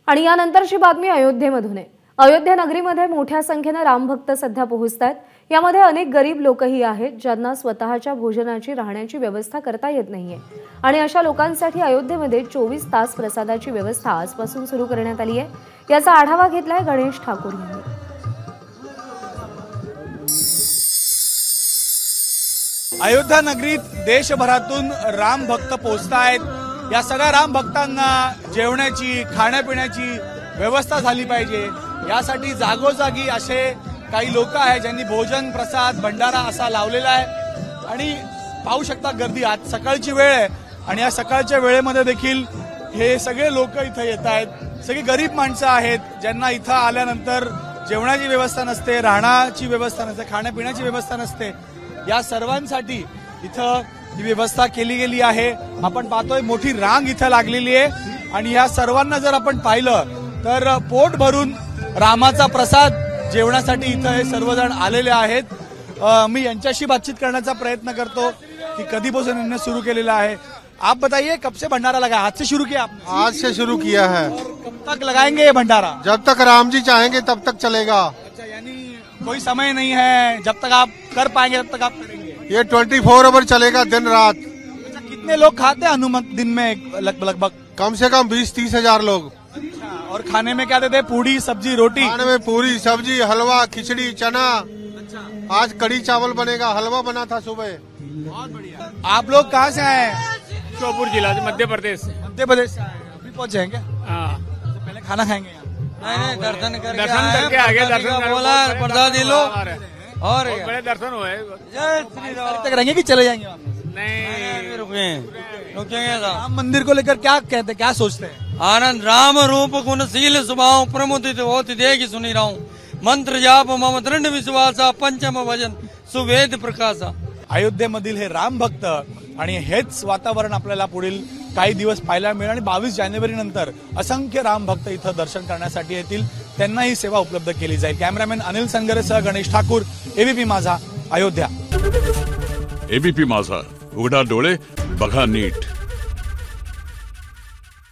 आणि यानंतरची बातमी अयोध्येमधून आहे। अयोध्या नगरीमध्ये मोठ्या संख्येने रामभक्त सध्या पोहोचतात। यामध्ये अनेक गरीब लोकही आहेत ज्यांना स्वतःच्या भोजनाची राहण्याची व्यवस्था करता येत नाहीये आणि अशा लोकांसाठी अयोध्येमध्ये 24 तास प्रसादाची व्यवस्था आजपासून सुरू करण्यात आली आहे। याचा आढावा घेतलाय गणेश ठाकूर यांनी। अयोध्या नगरीत देशभरातून राम भक्त पोहोचतायत। या सगळ्या राम भक्तांना जेवणाची खाण्यापिण्याची व्यवस्था झाली पाहिजे यासाठी जागोजागी असे काही लोक आहेत ज्यांनी भोजन प्रसाद भंडारा असा लावलेला आहे आणि पाहू शकता गर्दी। आज सकाळची वेळ आहे आणि या सकाळच्या वेळेमध्ये देखील हे सगळे लोक इथे येत आहेत। सगळी गरीब माणसं आहेत ज्यांना इथं आल्यानंतर जेवणाची व्यवस्था नसते, राहण्याची व्यवस्था नसते, खाण्यापिण्याची व्यवस्था नसते। या सर्वांसाठी इथं ही व्यवस्था केली गेली आहे। आपण पाहतोय मोठी रांग इथं लागलेली आहे आणि या सर्वांना जर आपण पाहिलं तर पोट भरून रामाचा प्रसाद जेवणासाठी इथं हे सर्वजण आलेले आहेत। मी यांच्याशी बातचीत करण्याचा प्रयत्न करतो की कधीपासून यांनी सुरू केलेला आहे। आप बताइए कब से भंडारा लगा? आज से शुरू किया आपने? आज से शुरू किया है। और कब तक लगाएंगे ये भंडारा? जब तक राम जी चाहेंगे तब तक चलेगा। अच्छा, यानी कोई समय नहीं है, जब तक आप कर पाएंगे तब तक आप करेंगे? ये 24 आवर चलेगा, दिन रात। अच्छा, कितने लोग खाते हैं अनुमत दिन में लगभग? कम से कम 20-30 हजार लोग। अच्छा, और खाने में क्या देते हैं? पूड़ी सब्जी रोटी? खाने में पूरी सब्जी हलवा खिचड़ी चना। अच्छा, आज कड़ी चावल बनेगा, हलवा बना था सुबह। बहुत बढ़िया। आप लोग कहाँ से आए हैं? श्योपुर जिला से, मध्य प्रदेश से। मध्य प्रदेश से आए हैं। अभी पहुंचे हैं क्या? हाँ, तो पहले खाना खाएंगे यहाँ? नहीं, दर्शन करके आगे दर्शन बोला प्रसाद ले लो और बड़े दर्शन हुए। जय श्री राम। तक रहेंगे कि चले जाएंगे वापस? नहीं, रुकेंगे राम मंदिर को लेकर क्या कहते हैं, क्या सोचते हैं? आनंद राम रूप गुणशील स्वभाव प्रमुदित होती देगी सुनी राहूं मंत्र जाप मम दृढ़ विश्वासा पंचम भजन सुवेद प्रकाशा। अयोध्येमधील हे राम भक्त आणि हेच वातावरण आपल्याला पुढील काही दिवस पाहायला मिळेल आणि 22 जानेवारी नंतर असंख्य राम भक्त इथं दर्शन करण्यासाठी येतील, त्यांना ही सेवा उपलब्ध केली जाईल। कॅमेरामॅन अनिल संगरेसह गणेश ठाकूर, एबीपी माझा, अयोध्या। एबीपी माझा, उघडा डोळे बघा नीट।